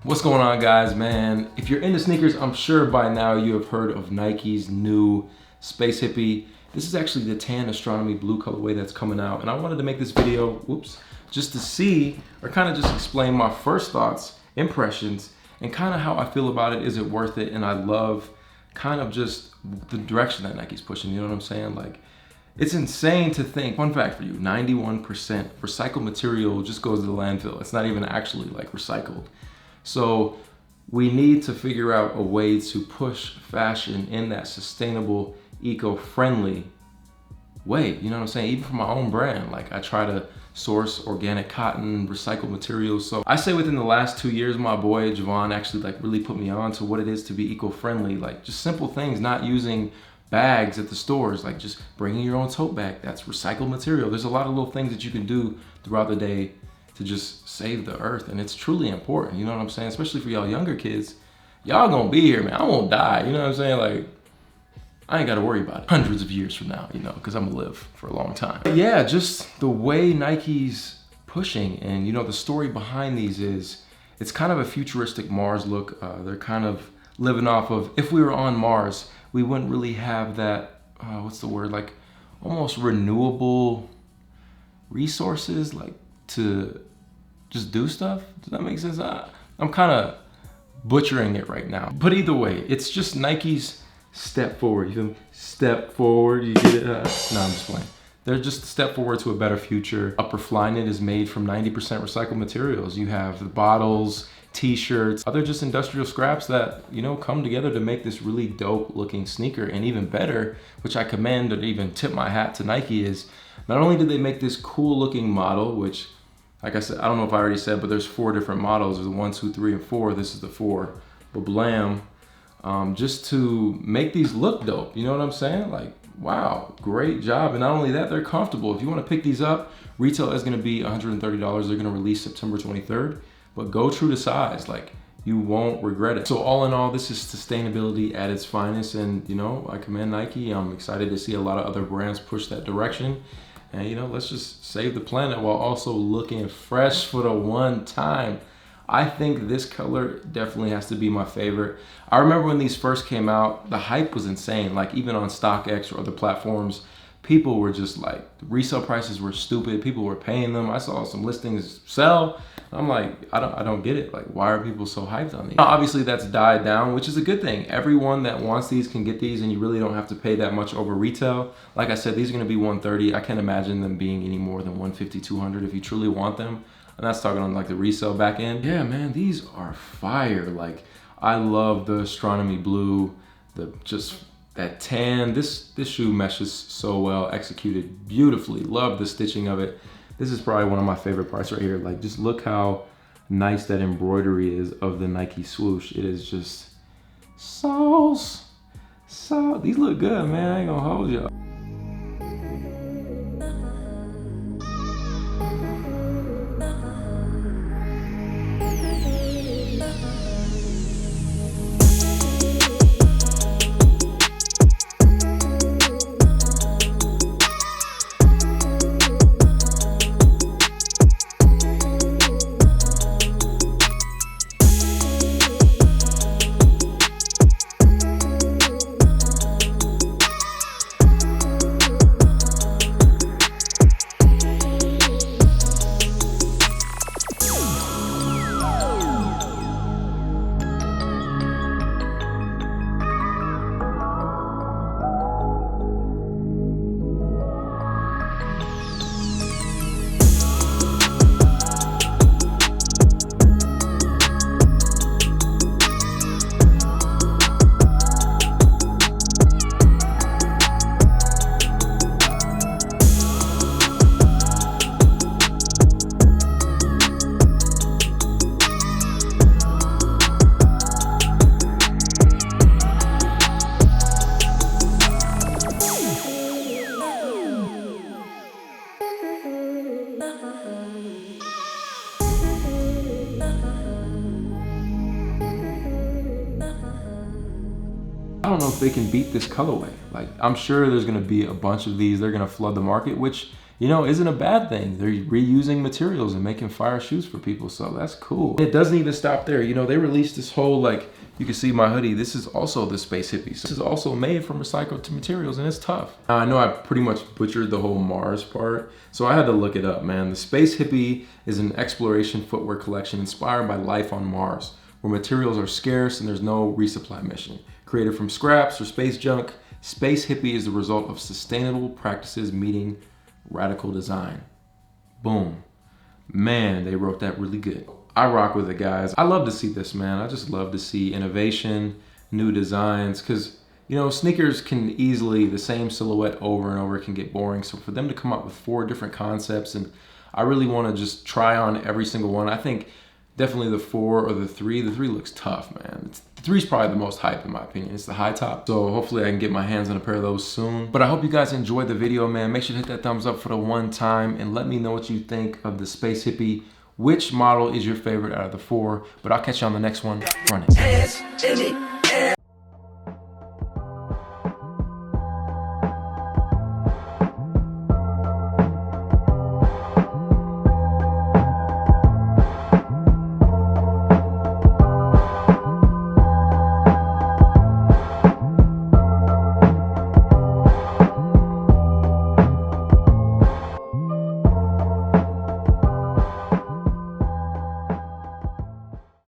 What's going on, guys, man? If you're into sneakers, I'm sure by now you have heard of Nike's new Space Hippie. This is actually the tan astronomy blue colorway that's coming out, and I wanted to make this video, just to see, or kind of just explain my first thoughts, impressions, and kind of how I feel about it. Is it worth it? And I love kind of just the direction that Nike's pushing, you know what I'm saying? Like, it's insane to think, fun fact for you, 91% recycled material just goes to the landfill. It's not even actually like recycled. So we need to figure out a way to push fashion in that sustainable, eco-friendly way. You know what I'm saying? Even for my own brand, like I try to source organic cotton, recycled materials. So I say within the last 2 years, my boy Javon actually like really put me on to what it is to be eco-friendly. Like just simple things, not using bags at the stores, like just bringing your own tote bag. That's recycled material. There's a lot of little things that you can do throughout the day to just save the earth, and it's truly important, you know what I'm saying? Especially for y'all younger kids. Y'all gonna be here, man. I won't die, you know what I'm saying? Like, I ain't gotta worry about it hundreds of years from now, you know, because I'm gonna live for a long time. But yeah, just the way Nike's pushing, and you know, the story behind these is, it's kind of a futuristic Mars look. They're kind of living off of, if we were on Mars, we wouldn't really have that, what's the word? Like almost renewable resources, like to just do stuff. Does that make sense? I'm kind of butchering it right now. But either way, it's just Nike's step forward. You feel me? Step forward, you get it? No, I'm just playing. They're just a step forward to a better future. Upper Flyknit is made from 90% recycled materials. You have the bottles, t-shirts, other just industrial scraps that, you know, come together to make this really dope looking sneaker. And even better, which I commend or even tip my hat to Nike, is not only did they make this cool looking model, which, like I said, I don't know if I already said, but there's 4 different models. There's 1, 2, 3, and 4. This is the 4. But blam, just to make these look dope. You know what I'm saying? Like, wow, great job. And not only that, they're comfortable. If you want to pick these up, retail is going to be $130. They're going to release September 23rd. But go true to size. Like, you won't regret it. So all in all, this is sustainability at its finest. And, you know, I commend Nike. I'm excited to see a lot of other brands push that direction. And, you know, let's just save the planet while also looking fresh for the one time. I think this color definitely has to be my favorite. I remember when these first came out, the hype was insane. Like even on StockX or other platforms, people were just like, the resale prices were stupid. People were paying them. I saw some listings sell. I'm like, I don't get it. Like, why are people so hyped on these? Obviously that's died down, which is a good thing. Everyone that wants these can get these, and you really don't have to pay that much over retail. Like I said, these are gonna be $130. I can't imagine them being any more than $150, $200 if you truly want them. And that's talking on like the resale back end. Yeah, man, these are fire. Like, I love the astronomy blue, just that tan. This shoe meshes so well, executed beautifully. Love the stitching of it. This is probably one of my favorite parts right here. Like, just look how nice that embroidery is of the Nike swoosh. It is just sauce. These look good, man. I ain't gonna hold y'all. I don't know if they can beat this colorway. Like, I'm sure there's gonna be a bunch of these. They're gonna flood the market, which you know, isn't a bad thing. They're reusing materials and making fire shoes for people, so that's cool. It doesn't even stop there. You know, they released this whole, like, you can see my hoodie. This is also the Space Hippie. So this is also made from recycled materials, and it's tough. Now, I know I pretty much butchered the whole Mars part, so I had to look it up, man. The Space Hippie is an exploration footwear collection inspired by life on Mars, where materials are scarce and there's no resupply mission. Created from scraps or space junk, Space Hippie is the result of sustainable practices meeting radical design. Boom. Man, they wrote that really good. I rock with it, guys. I love to see this, man. I just love to see innovation, new designs, because, you know, sneakers can easily, the same silhouette over and over can get boring. So for them to come up with 4 different concepts, and I really want to just try on every single one. I think definitely the 4 or the 3. The 3 looks tough, man. The 3 is probably the most hype in my opinion. It's the high top. So hopefully I can get my hands on a pair of those soon. But I hope you guys enjoyed the video, man. Make sure to hit that thumbs up for the one time and let me know what you think of the Space Hippie. Which model is your favorite out of the 4? But I'll catch you on the next one. Run it.